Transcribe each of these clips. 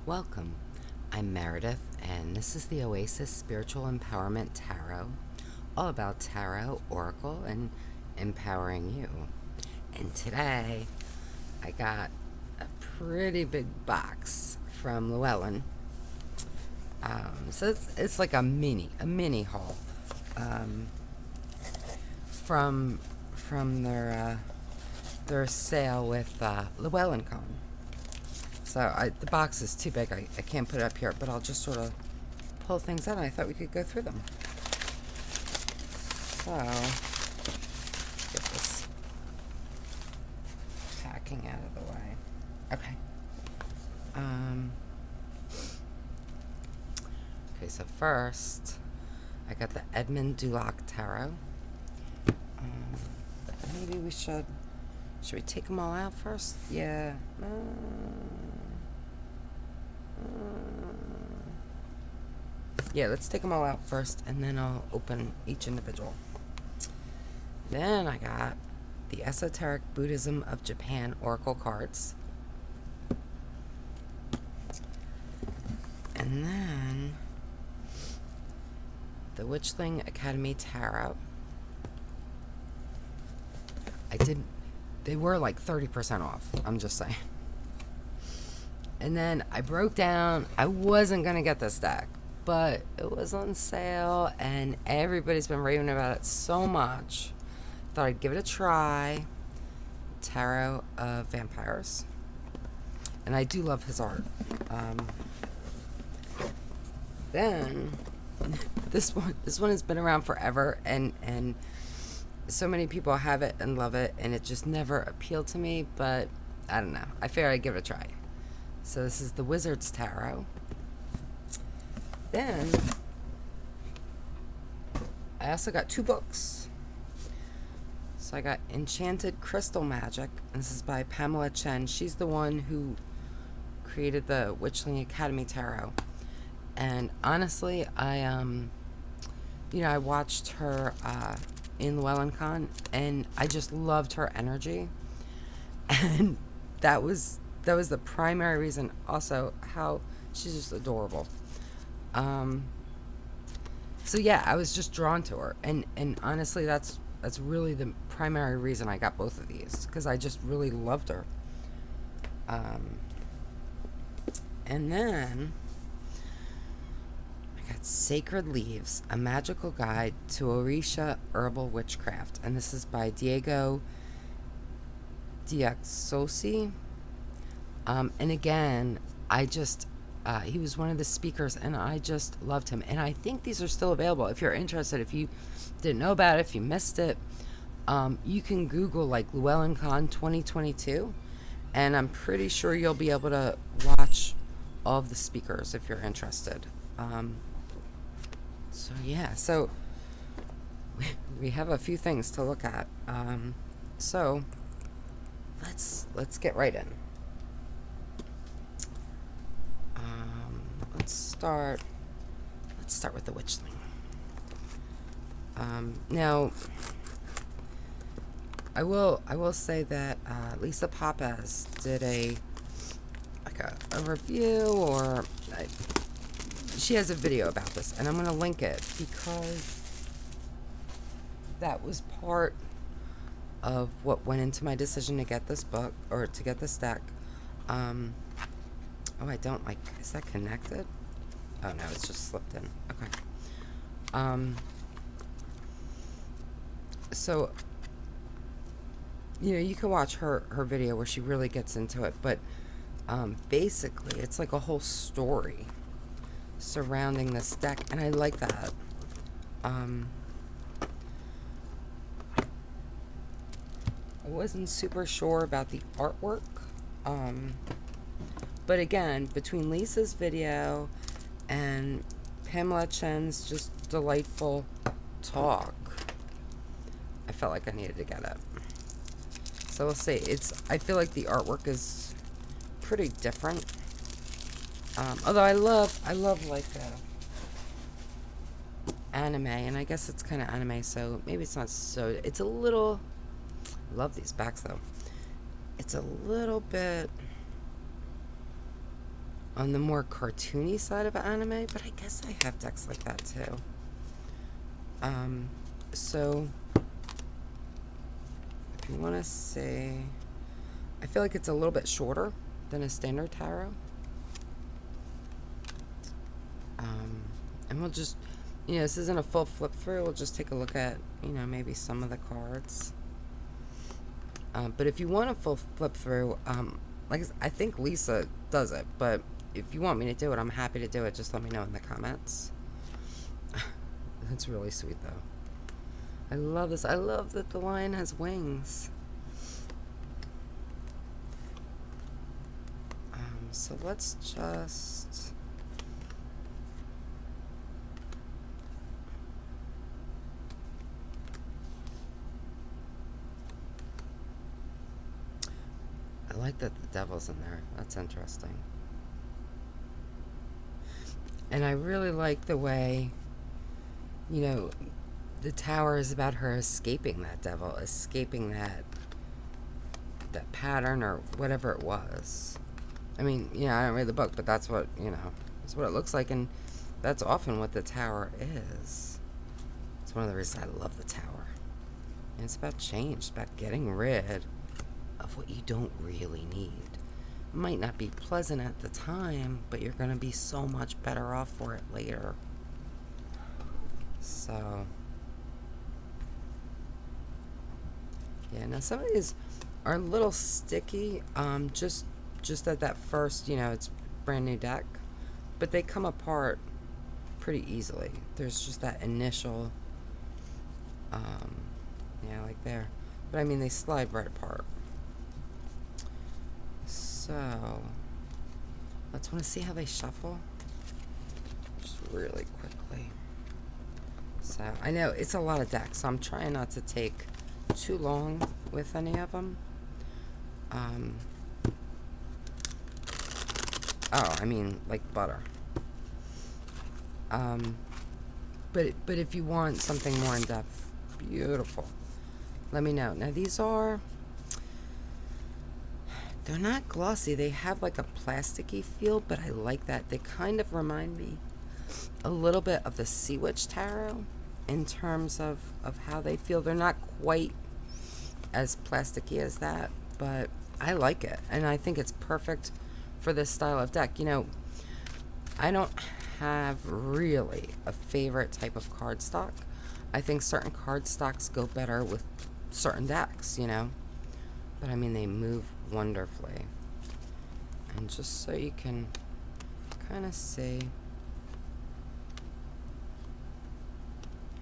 Welcome. I'm Meredith, and this is the Oasis Spiritual Empowerment Tarot, all about tarot, oracle, and empowering you. And today, I got a pretty big box from Llewellyn. So it's like a mini haul from their sale with LlewellynCon. So the box is too big. I can't put it up here, but I'll just sort of pull things out. I thought we could go through them. So, get this packing out of the way. Okay. Okay, so first, I got the Edmund Du Lac Tarot. Maybe we should we take them all out first? Yeah. Yeah, let's take them all out first, and then I'll open each individual. Then I got the Esoteric Buddhism of Japan Oracle cards. And then the Witchling Academy Tarot. They were like 30% off, I'm just saying. And then I broke down, I wasn't going to get this deck, but it was on sale and everybody's been raving about it so much. Thought I'd give it a try. Tarot of Vampyres. And I do love his art. Then this one has been around forever, and so many people have it and love it, and it just never appealed to me, but I don't know. I figured I'd give it a try. So this is the Wizard's Tarot. Then I also got 2 books. So I got Enchanted Crystal Magic, and this is by Pamela Chen. She's the one who created the Witchling Academy Tarot. And honestly, I watched her in LlewellynCon, and I just loved her energy. And that was the primary reason. Also, how she's just adorable. So yeah, I was just drawn to her, and honestly, that's really the primary reason I got both of these, because I just really loved her. And then I got Sacred Leaves, a magical guide to Orisha Herbal Witchcraft, and this is by Diego De Oxossi. And again, he was one of the speakers, and I just loved him. And I think these are still available. If you're interested, if you didn't know about it, if you missed it, you can Google like LlewellynCon 2022, and I'm pretty sure you'll be able to watch all of the speakers if you're interested. So yeah, so we have a few things to look at. So let's get right in. Let's start with the Witchling. Now, I will say that Lisa Papez did a review, or she has a video about this, and I'm going to link it because that was part of what went into my decision to get this book, or to get this deck. Oh, I don't like, is that connected? Oh no, it's just slipped in. Okay. So, you can watch her video where she really gets into it, but basically it's like a whole story surrounding this deck, and I like that. I wasn't super sure about the artwork, but again, between Lisa's video and Pamela Chen's just delightful talk, I felt like I needed to get it. So we'll see. I feel like the artwork is pretty different. Although I love like anime, and I guess it's kind of anime, so maybe it's not so. It's a little. I love these backs though. It's a little bit on the more cartoony side of anime, but I guess I have decks like that too. So if you want to say, I feel like it's a little bit shorter than a standard tarot. And we'll just, this isn't a full flip through. We'll just take a look at, maybe some of the cards. But if you want a full flip through, I think Lisa does it, but if you want me to do it, I'm happy to do it. Just let me know in the comments. That's really sweet, though. I love this. I love that the lion has wings. So let's just... I like that the devil's in there. That's interesting. And I really like the way, the tower is about her escaping that devil, escaping that pattern or whatever it was. I mean, I don't read the book, but that's what, that's what it looks like, and that's often what the tower is. It's one of the reasons I love the tower. And it's about change. It's about getting rid of what you don't really need. It might not be pleasant at the time, but you're going to be so much better off for it later. So, yeah, now some of these are a little sticky, just at that first, it's brand new deck, but they come apart pretty easily. There's just that initial, like there. But I mean, they slide right apart. So, let's want to see how they shuffle. Just really quickly. So, I know it's a lot of decks, so I'm trying not to take too long with any of them. I mean, like butter. But if you want something more in depth, beautiful, let me know. Now these are, they're not glossy. They have like a plasticky feel, but I like that. They kind of remind me a little bit of the Sea Witch Tarot in terms of how they feel. They're not quite as plasticky as that, but I like it, and I think it's perfect for this style of deck. I don't have really a favorite type of cardstock. I think certain cardstocks go better with certain decks, but I mean, they move wonderfully. And just so you can kind of see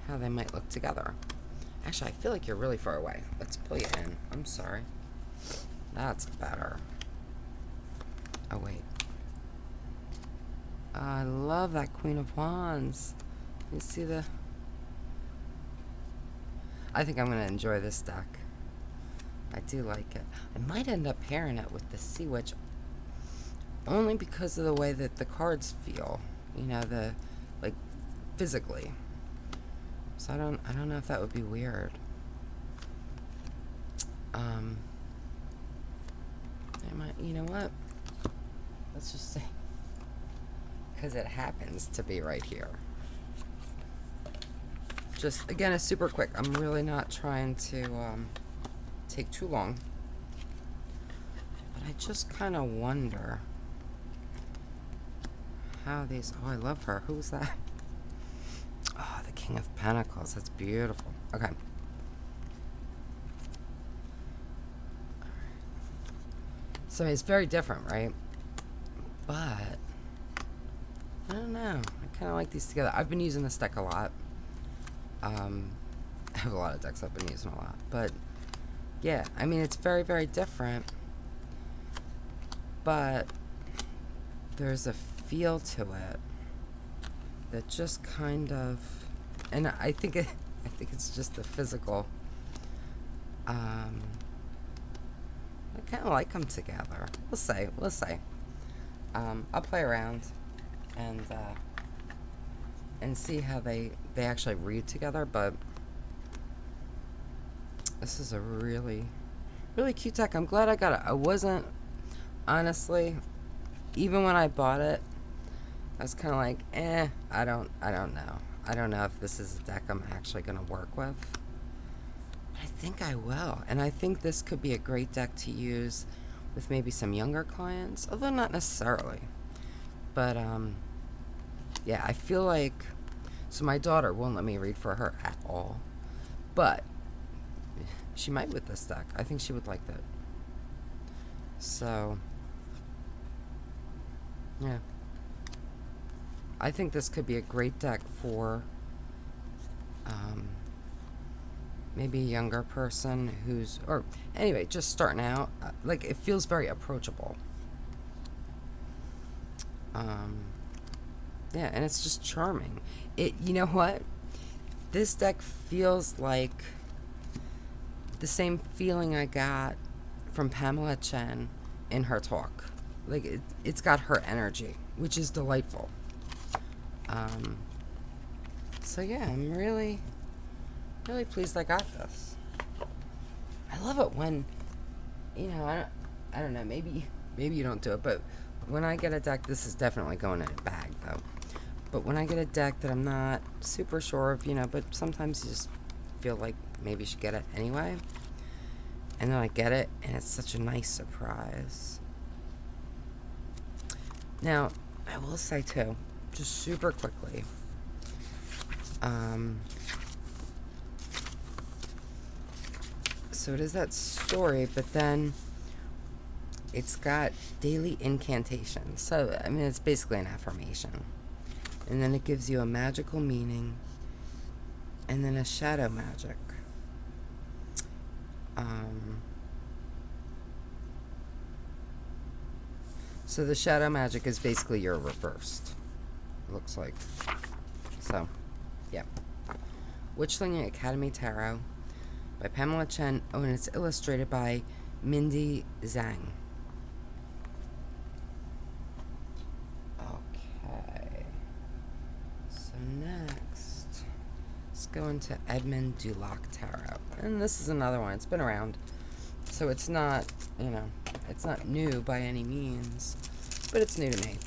how they might look together. Actually, I feel like you're really far away. Let's pull you in. I'm sorry. That's better. Oh, wait. I love that Queen of Wands. You see the... I think I'm going to enjoy this deck. I do like it. I might end up pairing it with the Sea Witch only because of the way that the cards feel. Physically. So I don't know if that would be weird. You know what? Let's just say, because it happens to be right here. Just, again, it's super quick. I'm really not trying to take too long. But I just kind of wonder how these... Oh, I love her. Who's that? Oh, the King of Pentacles. That's beautiful. Okay. So it's very different, right? But I don't know. I kind of like these together. I've been using this deck a lot. I have a lot of decks I've been using a lot. But yeah, I mean, it's very, very different. But there's a feel to it that just kind of, and I think it's just the physical. I kind of like them together. We'll see. I'll play around and see how they actually read together. But this is a really, really cute deck. I'm glad I got it. I wasn't, honestly, even when I bought it, I was kind of like, I don't know. I don't know if this is a deck I'm actually going to work with. I think I will. And I think this could be a great deck to use with maybe some younger clients, although not necessarily. But, yeah, I feel like, so my daughter won't let me read for her at all. But she might with this deck. I think she would like that. So, yeah. I think this could be a great deck for maybe a younger person who's, or anyway, just starting out. Like, it feels very approachable. Yeah, and it's just charming. You know what? This deck feels like the same feeling I got from Pamela Chen in her talk. Like, it's got her energy, which is delightful. So yeah, I'm really, really pleased I got this. I love it when, you know, I don't know, maybe you don't do it, but when I get a deck, this is definitely going in a bag though. But when I get a deck that I'm not super sure of, you know, but sometimes you just feel like maybe you should get it anyway. And then I get it, and it's such a nice surprise. Now, I will say too, just super quickly, so it is that story, but then it's got daily incantations. So, I mean, it's basically an affirmation. And then it gives you a magical meaning, and then a shadow magic. So the shadow magic is basically your reversed, looks like. So, yeah. Witchling Academy Tarot by Pamela Chen. Oh, and it's illustrated by Mindy Zhang. Okay. So next, let's go into Edmund Du Lac Tarot. And this is another one. It's been around. So it's not, you know, it's not new by any means, but it's new to me.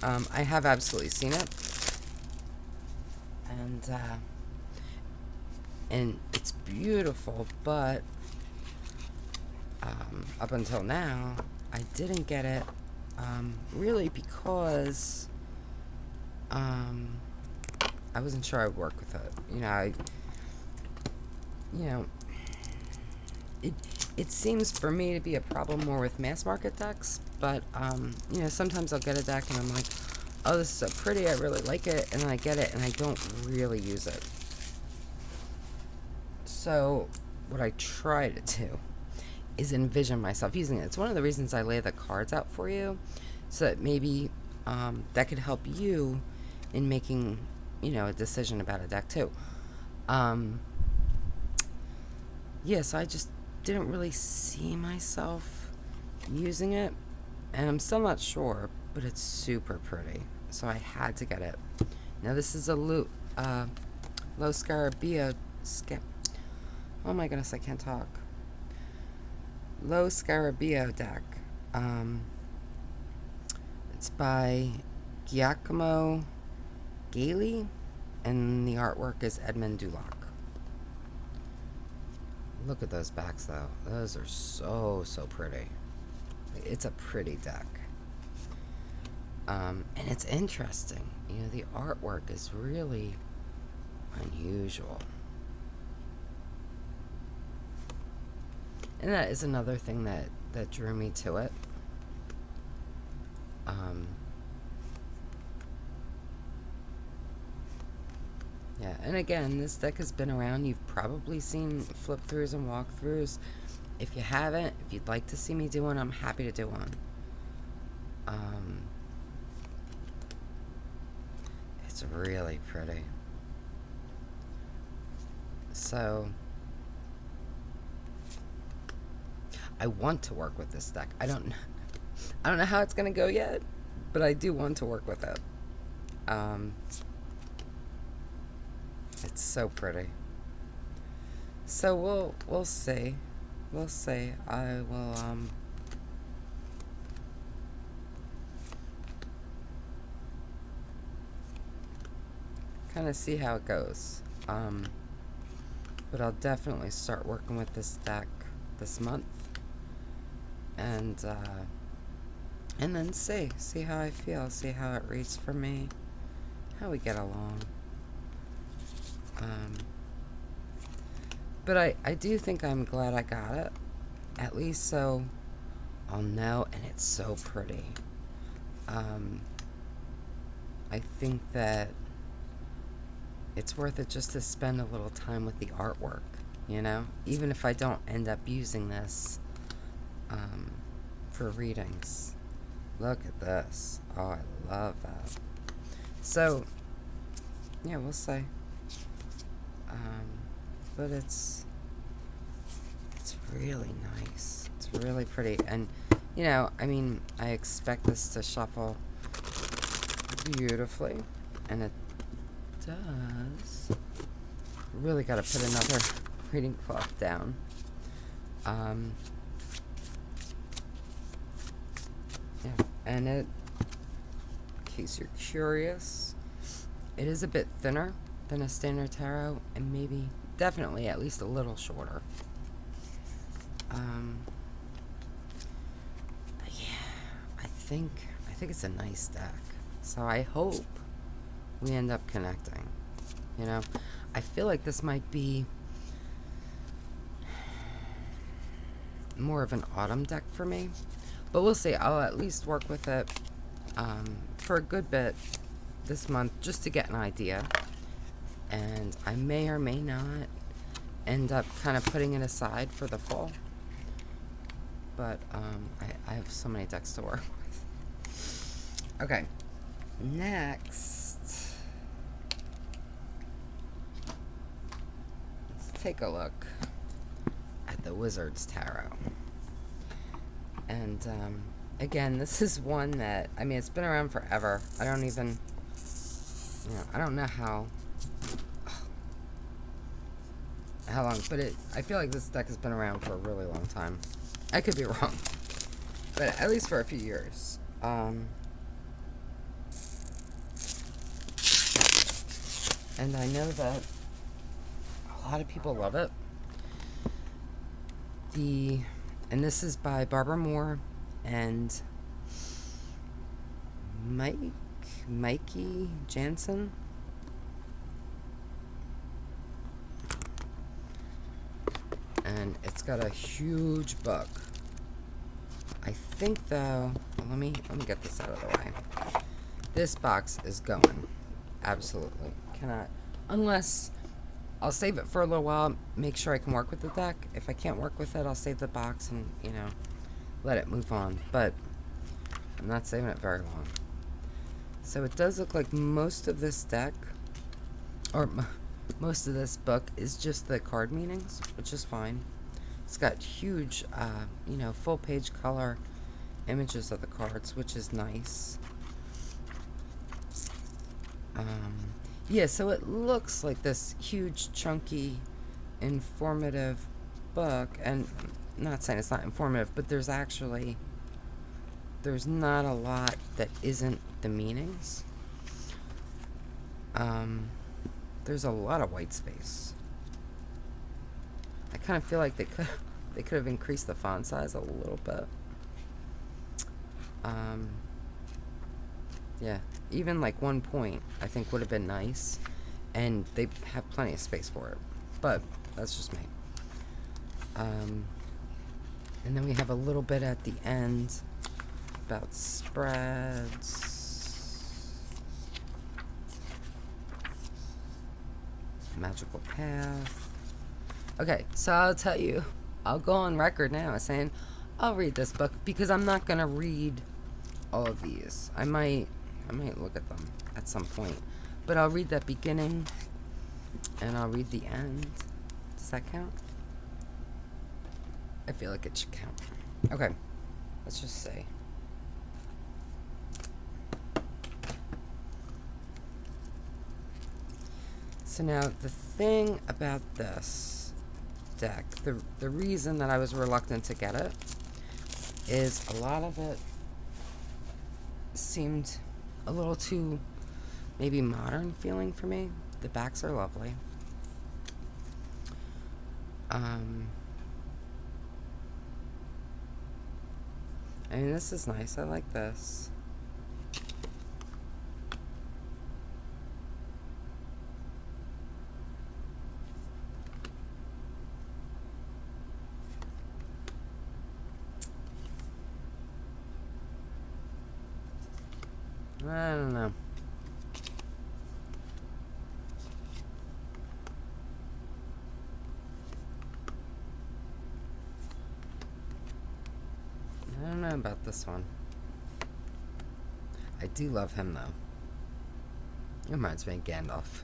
I have absolutely seen it. And it's beautiful, but up until now, I didn't get it, really because I wasn't sure I would work with it. It seems for me to be a problem more with mass market decks, but sometimes I'll get a deck and I'm like, oh, this is so pretty, I really like it, and then I get it and I don't really use it. So what I try to do is envision myself using it. It's one of the reasons I lay the cards out for you, so that maybe that could help you in making, a decision about a deck too. So I just didn't really see myself using it, and I'm still not sure, but it's super pretty, so I had to get it. Now this is a low Scarabeo oh my goodness, I can't talk. Low Scarabeo deck. It's by Giacomo Gailey, and the artwork is Edmund Du Lac. Look at those backs though. Those are so pretty. It's a pretty deck. And it's interesting. The artwork is really unusual. And that is another thing that drew me to it. Yeah, and again, this deck has been around. You've probably seen flip-throughs and walkthroughs. If you haven't, if you'd like to see me do one, I'm happy to do one. It's really pretty. So, I want to work with this deck. I don't know how it's gonna go yet, but I do want to work with it. It's so pretty. So we'll see. We'll see. I will kind of see how it goes. But I'll definitely start working with this deck this month, and then see how I feel, see how it reads for me, how we get along. But I do think I'm glad I got it, at least so I'll know, and it's so pretty. I think that it's worth it just to spend a little time with the artwork, you know? Even if I don't end up using this for readings. Look at this. Oh, I love that. So, yeah, we'll see. But it's really nice. It's really pretty. And, you know, I mean, I expect this to shuffle beautifully. And it does. Really got to put another reading cloth down. Yeah, and it, in case you're curious, it is a bit thinner than a standard tarot, and maybe, definitely, at least a little shorter. But yeah, I think it's a nice deck. So I hope we end up connecting. You know, I feel like this might be more of an autumn deck for me, but we'll see. I'll at least work with it for a good bit this month just to get an idea, and I may or may not end up kind of putting it aside for the fall, but I have so many decks to work with. Okay, next, let's take a look at the Wizard's Tarot. And again, this is one that, I mean, it's been around forever. I don't even, you know, I don't know how long, but I feel like this deck has been around for a really long time. I could be wrong, but at least for a few years. And I know that a lot of people love it. And this is by Barbara Moore and Mikey Jansen. And it's got a huge book. I think though, let me get this out of the way. This box is going. Absolutely. Cannot, unless I'll save it for a little while, make sure I can work with the deck. If I can't work with it, I'll save the box and, you know, let it move on. But I'm not saving it very long. So it does look like most of this deck, or most of this book, is just the card meanings, which is fine. It's got huge, you know, full page color images of the cards, which is nice. Yeah, so it looks like this huge, chunky, informative book, and I'm not saying it's not informative, but there's not a lot that isn't the meanings. There's a lot of white space. I kind of feel like they could have increased the font size a little bit. Yeah, even like 1 point I think would have been nice, and they have plenty of space for it, but that's just me. And then we have a little bit at the end about spreads, magical path. Okay, so I'll tell you, I'll go on record now as saying I'll read this book, because I'm not gonna read all of these. I might look at them at some point, but I'll read that beginning and I'll read the end. Does that count? I feel like it should count. Okay, let's just say. So now the thing about this deck, the reason that I was reluctant to get it, is a lot of it seemed a little too maybe modern feeling for me. The backs are lovely. I mean, this is nice. I like this. I don't know. I don't know about this one. I do love him, though. He reminds me of Gandalf.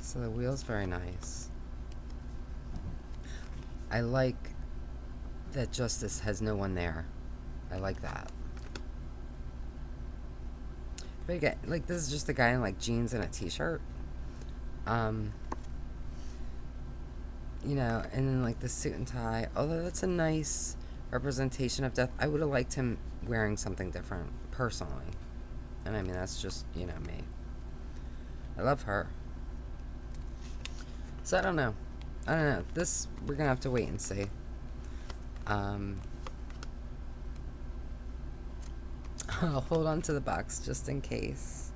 So the wheel's very nice. I like that Justice has no one there. I like that. But again, like, this is just a guy in, like, jeans and a t-shirt. You know, and then, like, the suit and tie. Although that's a nice representation of death. I would have liked him wearing something different, personally. And, I mean, that's just, you know, me. I love her. So, I don't know. This, we're gonna have to wait and see. I'll hold on to the box just in case.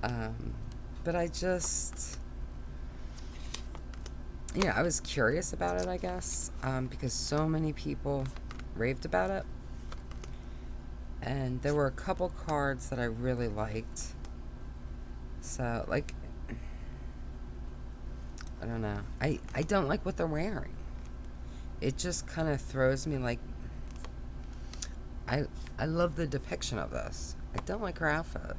But I just... Yeah, I was curious about it, I guess. Because so many people raved about it. And there were a couple cards that I really liked. So, like... I don't know. I don't like what they're wearing. It just kind of throws me, like... I love the depiction of this. I don't like her outfit.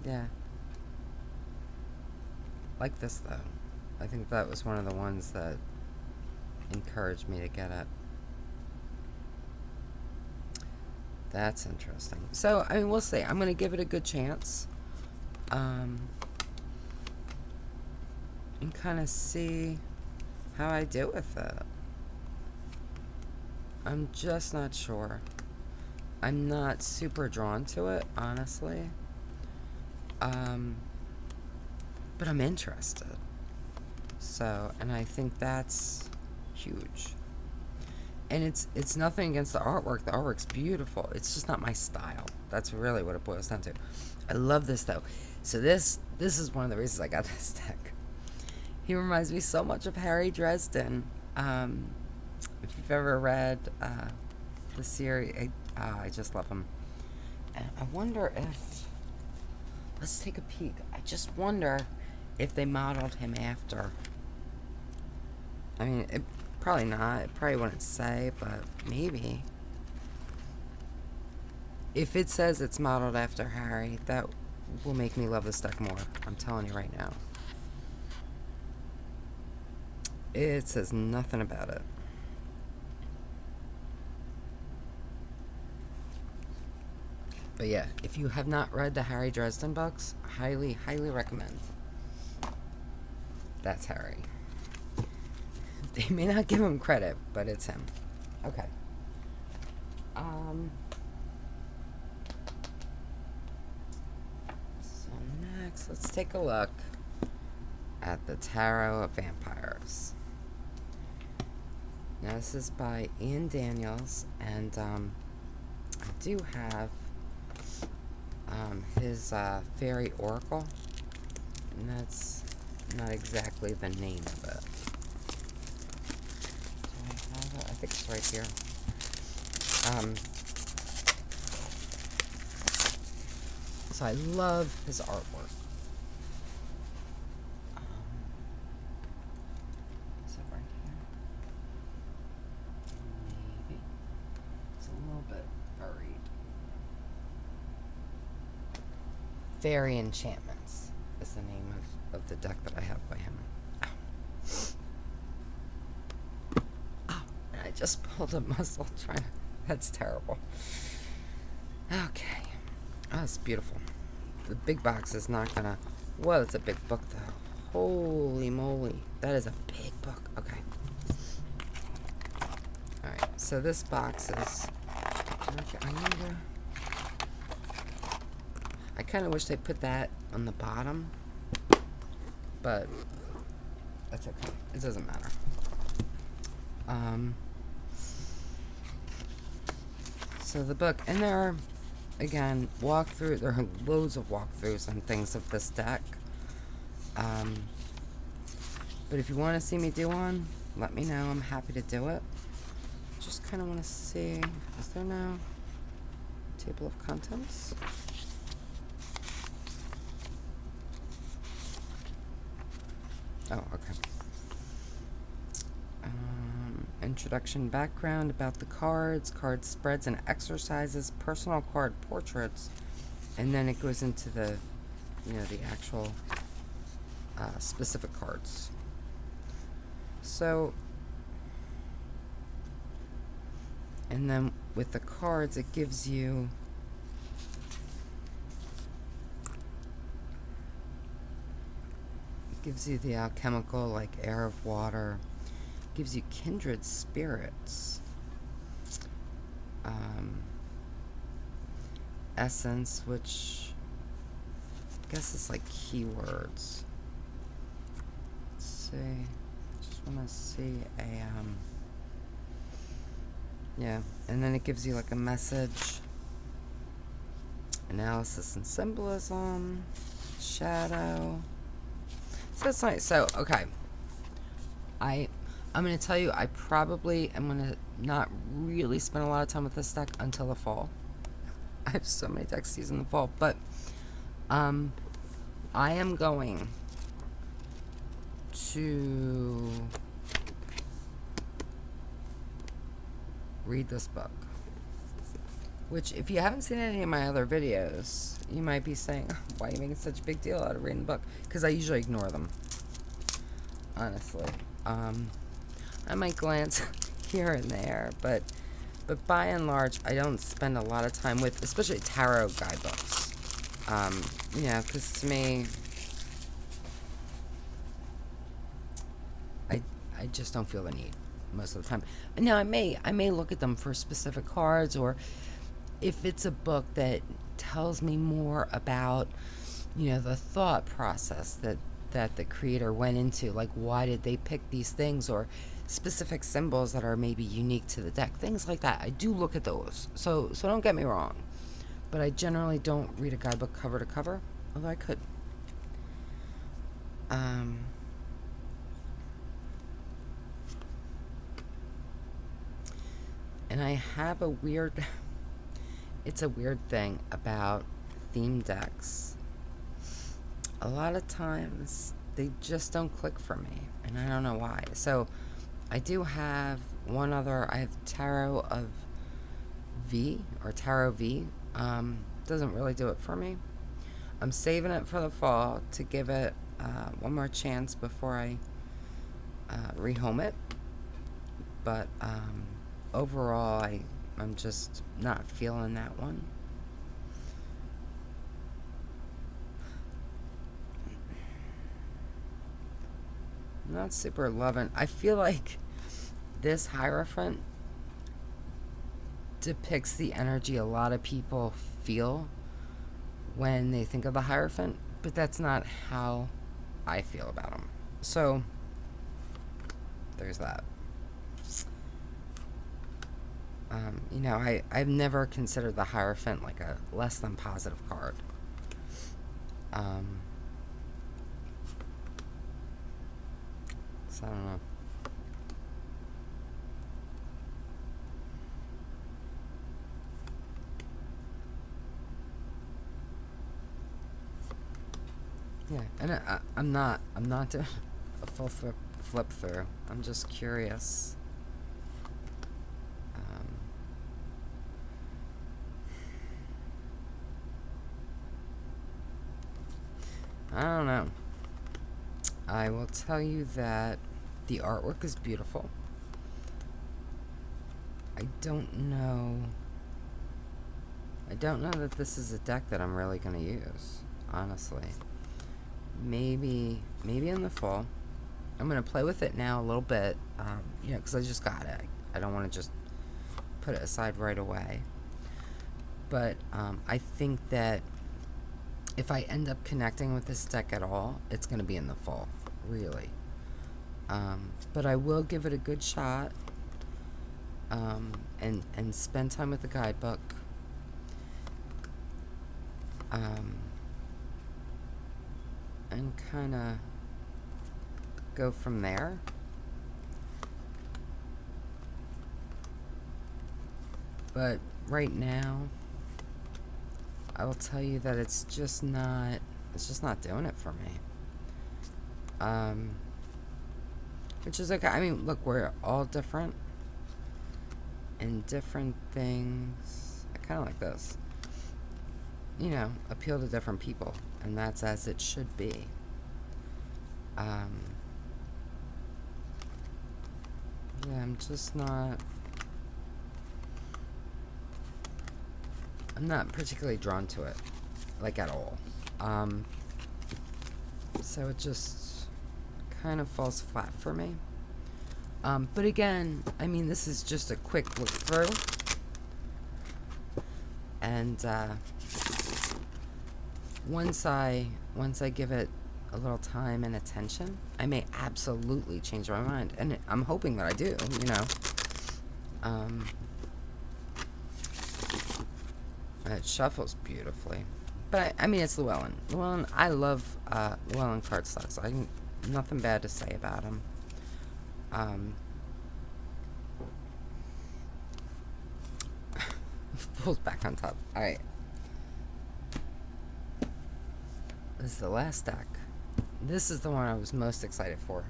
Yeah. Like this, though. I think that was one of the ones that encouraged me to get it. That's interesting. So, I mean, we'll see. I'm going to give it a good chance. And kind of see how I do with it. I'm just not sure. I'm not super drawn to it, honestly. But I'm interested. So, and I think that's huge. And it's nothing against the artwork. The artwork's beautiful. It's just not my style. That's really what it boils down to. I love this, though. So this is one of the reasons I got this deck. He reminds me so much of Harry Dresden. If you've ever read the series, I just love him. And I wonder if... Let's take a peek. I just wonder if they modeled him after. I mean, it probably not. It probably wouldn't say, but maybe. If it says it's modeled after Harry, that will make me love this deck more. I'm telling you right now. It says nothing about it. But yeah, if you have not read the Harry Dresden books, highly, highly recommend. That's Harry. They may not give him credit, but it's him. Okay. So next, let's take a look at the Tarot of Vampyres. Now this is by Ian Daniels, and I do have his Fairy Oracle, and that's not exactly the name of it. Do I have it? I think it's right here. So I love his artwork. Is it right here? Maybe. It's a little bit buried. Fairy Enchantments is the name of the deck that I have by him. Oh, and I just pulled a muscle trying to... That's terrible. Okay. Oh, it's beautiful. The big box is not gonna... Well, it's a big book, though. Holy moly. That is a big book. Okay. Alright, so this box is I kind of wish they put that on the bottom, but that's okay. It doesn't matter. So the book, and there are, again, there are loads of walkthroughs and things of this deck. But if you want to see me do one, let me know. I'm happy to do it. Just kind of want to see, is there no table of contents? Oh, okay. Introduction, background about the cards, card spreads and exercises, personal card portraits, and then it goes into the, the actual specific cards. So, and then with the cards, it gives you the alchemical, like air of water. Gives you kindred spirits, essence, which I guess is like keywords. Let's see. Just want to see yeah, and then it gives you like a message, analysis and symbolism, shadow. So it's nice. So okay, I'm going to tell you, I probably am going to not really spend a lot of time with this deck until the fall. I have so many decks to use in the fall. But I am going to read this book. Which, if you haven't seen any of my other videos, you might be saying, why are you making such a big deal out of reading the book? Because I usually ignore them. Honestly. I might glance here and there, but by and large, I don't spend a lot of time with, especially tarot guidebooks. Because to me, I just don't feel the need most of the time. Now, I may look at them for specific cards, or if it's a book that tells me more about, the thought process that the creator went into, like why did they pick these things, or specific symbols that are maybe unique to the deck, things like that. I do look at those. So don't get me wrong, but I generally don't read a guidebook cover to cover, although I could. And I have it's a weird thing about theme decks. A lot of times they just don't click for me, and I don't know why. So I do have one other. I have Tarot of V, or Tarot V. Doesn't really do it for me. I'm saving it for the fall to give it one more chance before I rehome it. But overall, I'm just not feeling that one. I'm not super loving. I feel like this Hierophant depicts the energy a lot of people feel when they think of the Hierophant, but that's not how I feel about them. So there's that. I've never considered the Hierophant like a less than positive card. So I don't know. Yeah, and I'm not doing a full flip through. I'm just curious. I don't know. I will tell you that the artwork is beautiful. I don't know that this is a deck that I'm really going to use, honestly. Maybe in the fall. I'm going to play with it now a little bit, because I just got it. I don't want to just put it aside right away. But I think that if I end up connecting with this deck at all, it's going to be in the fall, really. But I will give it a good shot, and spend time with the guidebook. And kind of go from there. But right now, I will tell you that it's just not doing it for me. Which is okay. I mean, look, we're all different and different things. I kind of like this. You know, appeal to different people, and that's as it should be. Yeah, I'm not particularly drawn to it, like, at all. So it just kind of falls flat for me. But again, I mean, this is just a quick look through. And once I give it a little time and attention, I may absolutely change my mind, and I'm hoping that I do. You know, it shuffles beautifully, but I mean, it's Llewellyn. Llewellyn, I love Llewellyn cardstocks. Nothing bad to say about him. Pulls back on top. All right. This is the last deck. This is the one I was most excited for.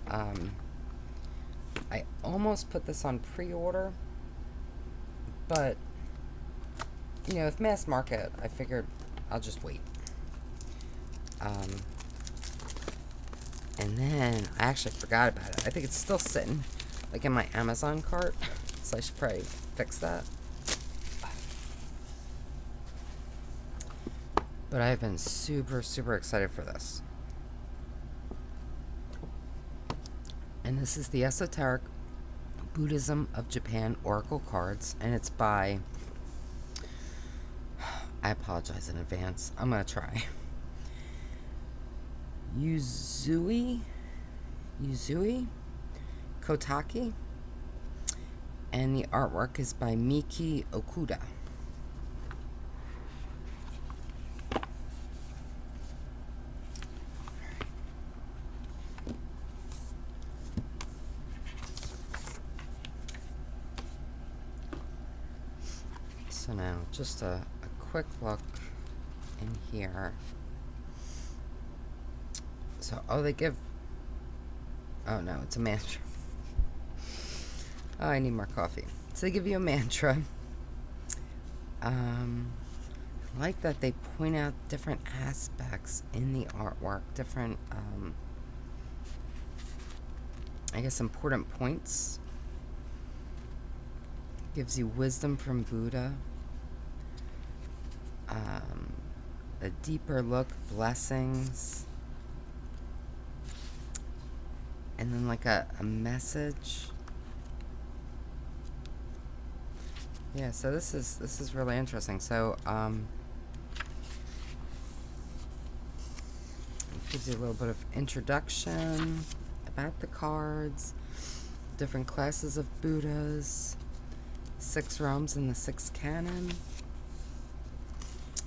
I almost put this on pre-order, but, you know, with mass market, I figured I'll just wait. And then I actually forgot about it. I think it's still sitting, like, in my Amazon cart, so I should probably fix that. But I've been super, super excited for this. And this is the Esoteric Buddhism of Japan Oracle Cards. And it's by... I apologize in advance. I'm going to try. Yuzui Kotaki. And the artwork is by Miki Okuda. So now, just a quick look in here. So, they give... Oh, no, it's a mantra. Oh, I need more coffee. So they give you a mantra. I like that they point out different aspects in the artwork. Different, I guess, important points. Gives you wisdom from Buddha. A deeper look, blessings. And then like a message. Yeah, so this is really interesting. So it gives you a little bit of introduction about the cards, different classes of Buddhas, 6 realms in the 6 canon,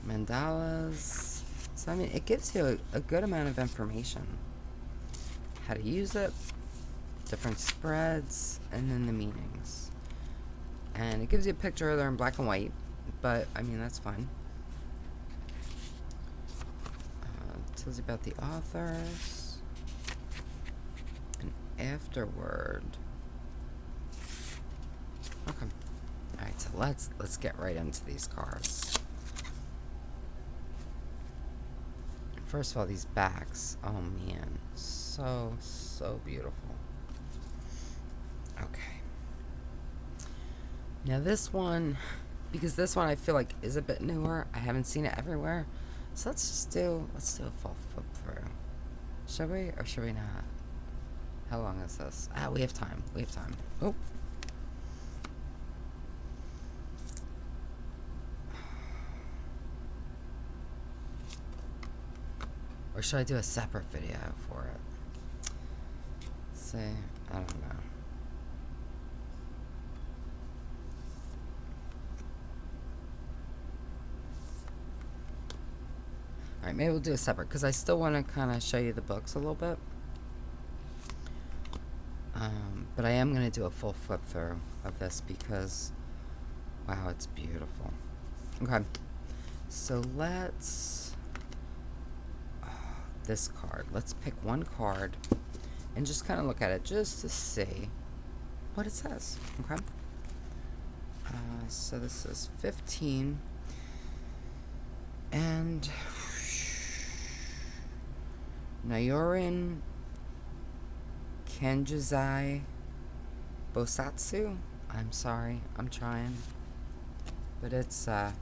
mandalas. So I mean, it gives you a good amount of information. How to use it, different spreads, and then the meanings. And it gives you a picture. They're in black and white, but I mean, that's fine. It tells you about the authors. And afterward. Okay. Alright, so let's get right into these cards. First of all, these backs. Oh man. So beautiful. Okay. Now this one, because this one I feel like is a bit newer. I haven't seen it everywhere. So let's do a full flip through. Should we or should we not? How long is this? We have time. Oh. Or should I do a separate video for it? Say, I don't know. Alright, maybe we'll do a separate, because I still want to kind of show you the books a little bit. But I am going to do a full flip through of this because, wow, it's beautiful. Okay, so let's, this card. Let's pick one card and just kind of look at it just to see what it says. Okay, so this is 15, and Llewellyn Kanjizai Bosatsu. I'm sorry, I'm trying, but it's that.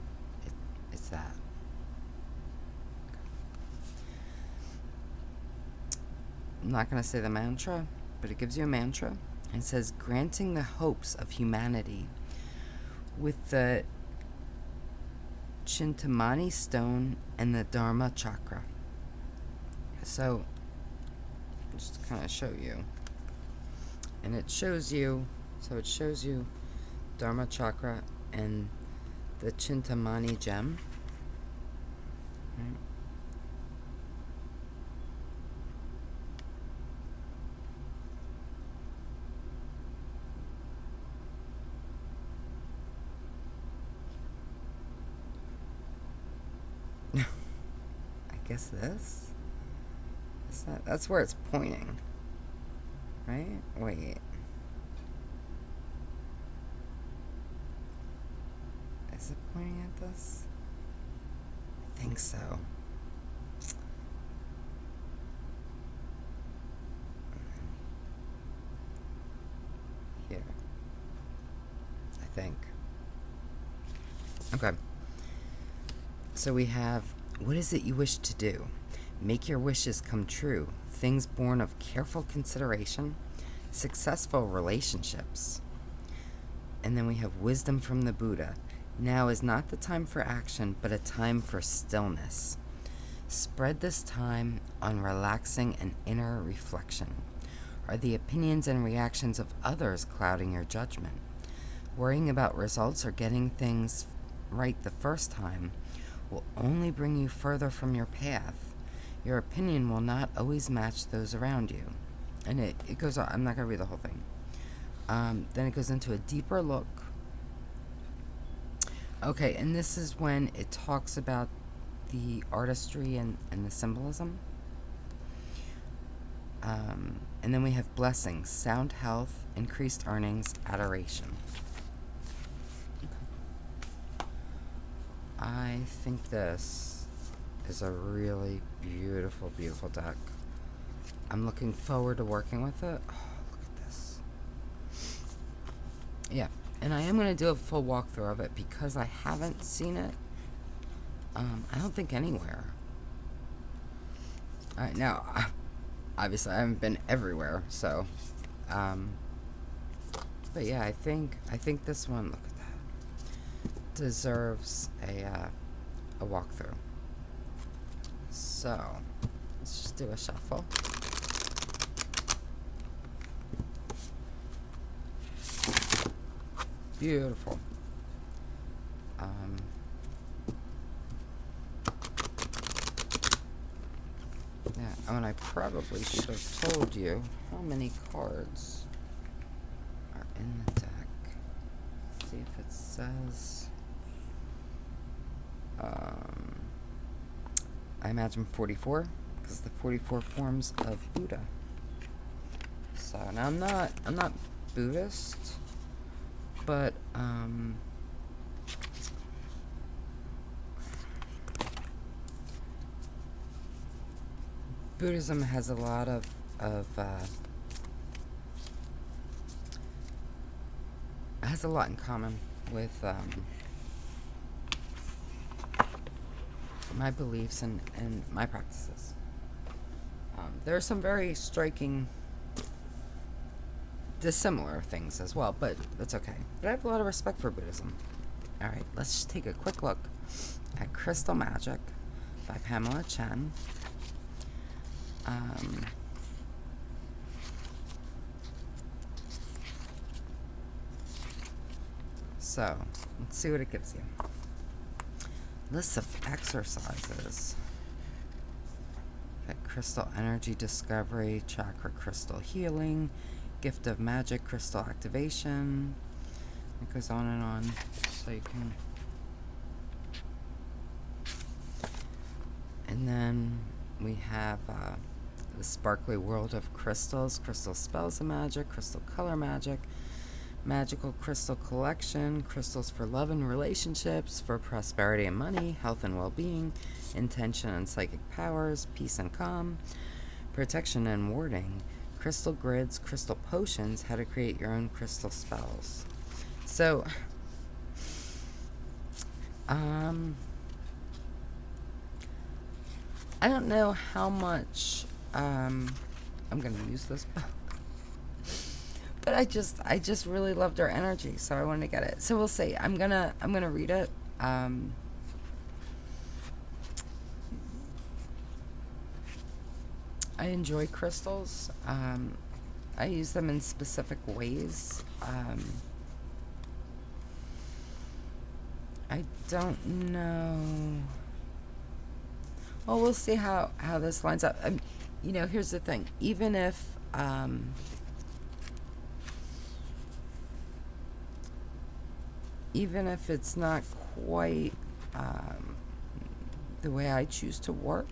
I'm not gonna say the mantra, but it gives you a mantra. It says, granting the hopes of humanity with the Chintamani stone and the Dharma chakra. So, just to kind of show you. And it shows you, so it shows you Dharma chakra and the Chintamani gem. Right. I guess this? Is that's where it's pointing. Right? Wait. Is it pointing at this? I think so. Here. I think. Okay. So we have, what is it you wish to do? Make your wishes come true. Things born of careful consideration. Successful relationships. And then we have wisdom from the Buddha. Now is not the time for action, but a time for stillness. Spread this time on relaxing and inner reflection. Are the opinions and reactions of others clouding your judgment? Worrying about results or getting things right the first time will only bring you further from your path. Your opinion will not always match those around you. And it goes on. I'm not going to read the whole thing. Then it goes into a deeper look. Okay, and this is when it talks about the artistry and the symbolism. And then we have blessings, sound health, increased earnings, adoration. Okay. I think this is a really beautiful, beautiful deck. I'm looking forward to working with it. Oh, look at this. Yeah, and I am going to do a full walkthrough of it because I haven't seen it. I don't think anywhere. Alright, now, obviously I haven't been everywhere, so, but yeah, I think this one, look at that, deserves a walkthrough. So, let's just do a shuffle. Beautiful. Yeah, oh, and I probably should have told you how many cards are in the deck. Let's see if it says. I imagine 44, because the 44 forms of Buddha. So now I'm not Buddhist, but Buddhism has a lot of has a lot in common with my beliefs and my practices. There are some very striking dissimilar things as well, but that's okay. But I have a lot of respect for Buddhism. Alright, let's just take a quick look at Crystal Magic by Pamela Chen. So, let's see what it gives you. List of exercises. Okay, crystal energy discovery, chakra crystal healing, gift of magic crystal activation. It goes on and on, so you can. And then we have the sparkly world of crystals, crystal spells and magic, crystal color magic, magical crystal collection, crystals for love and relationships, for prosperity and money, health and well-being, intention and psychic powers, peace and calm, protection and warding, crystal grids, crystal potions, how to create your own crystal spells. So, I don't know how much I'm gonna use this book. But I just really loved her energy, so I wanted to get it. So we'll see. I'm gonna read it. I enjoy crystals. I use them in specific ways. I don't know. Well, we'll see how this lines up. Here's the thing. Even if it's not quite the way I choose to work,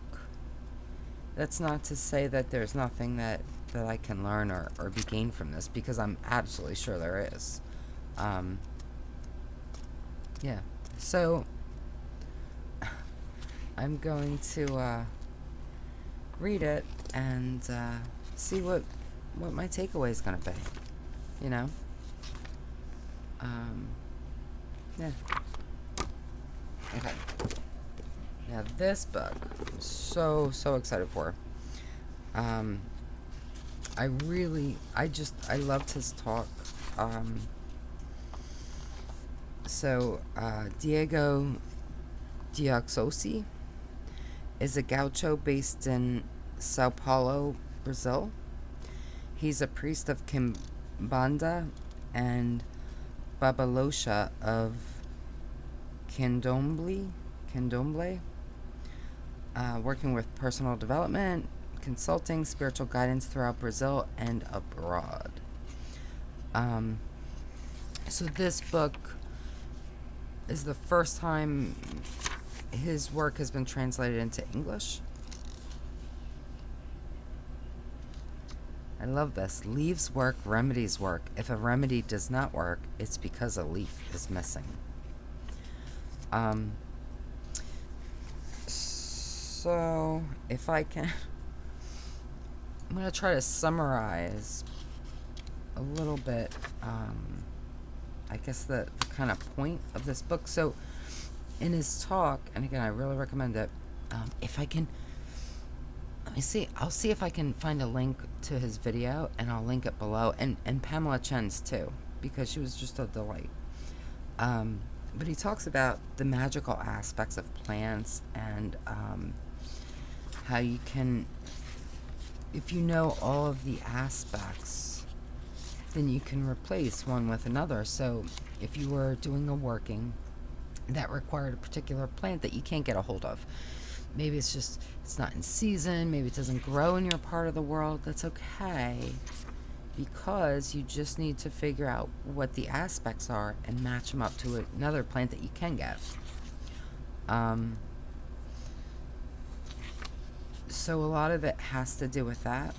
that's not to say that there's nothing that I can learn or be gained from this, because I'm absolutely sure there is. Yeah. So, I'm going to read it and see what my takeaway is going to be. Yeah. Okay. Now this book, I'm so excited for. I loved his talk. Diego De Oxossi is a gaucho based in Sao Paulo, Brazil. He's a priest of Kimbanda and Babalosha of Candomblé, working with personal development, consulting, spiritual guidance throughout Brazil and abroad. So this book is the first time his work has been translated into English. I love this. Leaves work, remedies work. If a remedy does not work, it's because a leaf is missing. So, if I can, I'm going to try to summarize a little bit, I guess the kind of point of this book. So, in his talk, and again, I really recommend it, if I can, let me see, I'll see if I can find a link to his video, and I'll link it below, and Pamela Chen's too, because she was just a delight. But he talks about the magical aspects of plants, and how you can, if you know all of the aspects, then you can replace one with another. So if you were doing a working that required a particular plant that you can't get a hold of, maybe it's not in season, maybe it doesn't grow in your part of the world, that's okay, because you just need to figure out what the aspects are and match them up to another plant that you can get. So a lot of it has to do with that.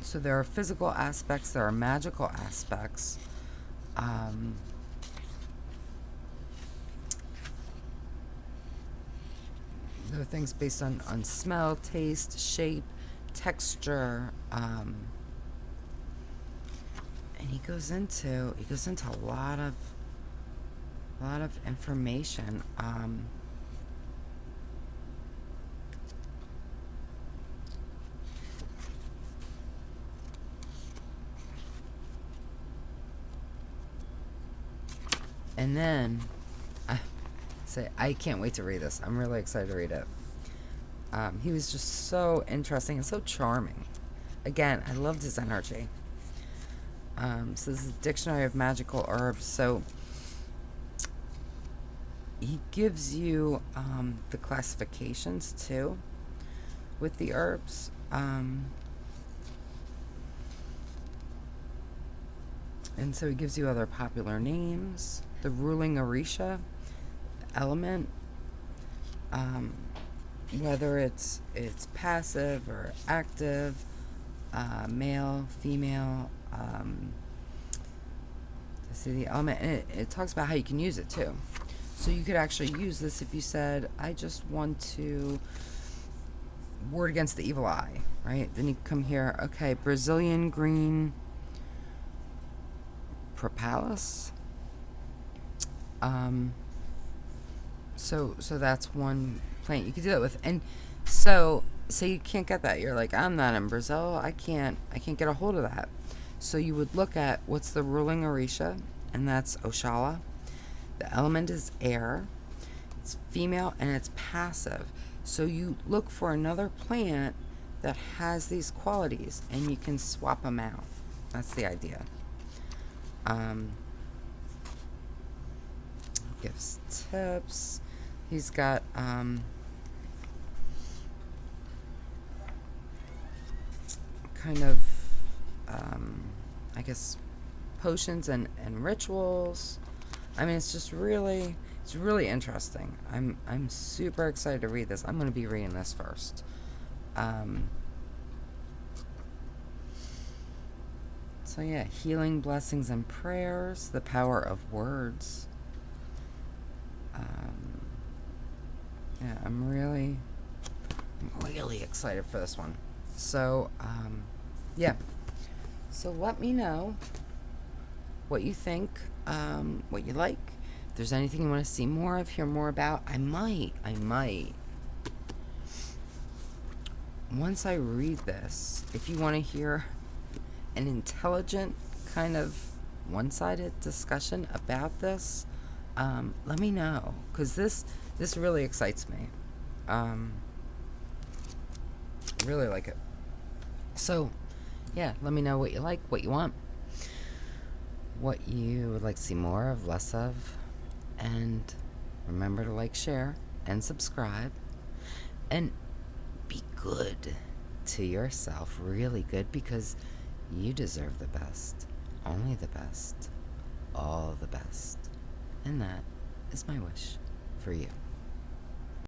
So there are physical aspects, there are magical aspects. There are things based on smell, taste, shape, texture, and he goes into a lot of information. And then I can't wait to read this. I'm really excited to read it. He was just so interesting and so charming. Again, I loved his energy. So this is a dictionary of magical herbs. So he gives you the classifications too with the herbs. And so he gives you other popular names, the ruling Orisha element, whether it's passive or active, male, female. See the element, and it talks about how you can use it too. So you could actually use this if you said, I just want to ward against the evil eye, right? Then you come here, okay, Brazilian green propolis. So that's one plant you could do that with. And so you can't get that. You're like, I'm not in Brazil. I can't get a hold of that. So you would look at what's the ruling Orisha, and that's Oshala. The element is air. It's female and it's passive. So you look for another plant that has these qualities, and you can swap them out. That's the idea. Gives tips. He's got kind of I guess potions and rituals. I mean, it's really interesting. I'm super excited to read this. I'm going to be reading this first. So yeah, healing, blessings, and prayers. The power of words. Yeah, I'm really excited for this one. So, yeah. So let me know what you think, what you like. If there's anything you want to see more of, hear more about, I might. Once I read this, if you want to hear an intelligent kind of one-sided discussion about this, let me know, because this really excites me. Really like it. So yeah, let me know what you like, what you want, what you would like to see more of, less of, and remember to like, share, and subscribe, and be good to yourself, really good, because you deserve the best, only the best, all the best. And that is my wish for you.